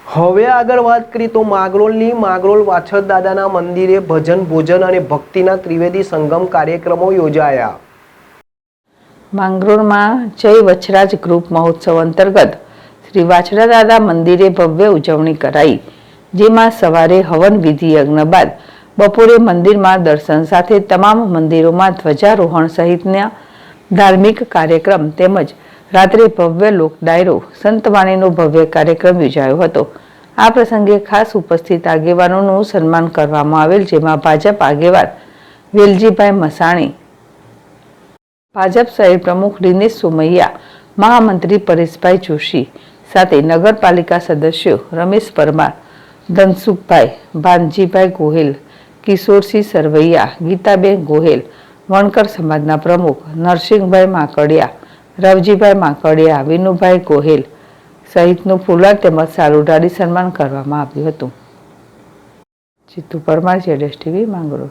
હવે આગળ વાત કરીએ તો માંગરોળની માંગરોળ વાછડ દાદાના મંદિરે ભજન ભોજન અને ભક્તિના ત્રિવેદી સંગમ કાર્યક્રમો યોજાયા। માંગરોળમાં જય વછરાજ ગ્રુપ મહોત્સવ અંતર્ગત શ્રી વાછડા દાદા મંદિરે ભવ્ય ઉજવણી કરાઈ, જેમાં સવારે હવન વિધિ યજ્ઞ બાદ બપોરે મંદિરમાં દર્શન સાથે તમામ મંદિરોમાં ધ્વજારોહણ સહિતના ધાર્મિક કાર્યક્રમ તેમજ રાત્રે ભવ્ય લોક ડાયરો સંતવાણીનો ભવ્ય કાર્યક્રમ યોજાયો હતો। આ પ્રસંગે ખાસ ઉપસ્થિત આગેવાનોનું સન્માન કરવામાં આવેલ, જેમાં ભાજપ આગેવાન વેલજીભાઈ મસાણી, ભાજપ શહેર પ્રમુખ દિનેશ સોમૈયા, મહામંત્રી પરેશભાઈ જોશી સાથે નગરપાલિકા સદસ્યો રમેશ પરમાર, ધનસુખભાઈ, ભાનજીભાઈ ગોહેલ, કિશોરસિંહ સરવૈયા, ગીતાબેન ગોહેલ, વણકર સમાજના પ્રમુખ નરસિંહભાઈ માકડિયા, રવજીભાઈ માકડિયા, વિનુભાઈ ગોહેલ સહિતનું ફુલાર તેમજ સાલ ઉઢાડી સન્માન કરવામાં આવ્યું હતું। જીતુ પરમાર, ZSTV, માંગરોળ।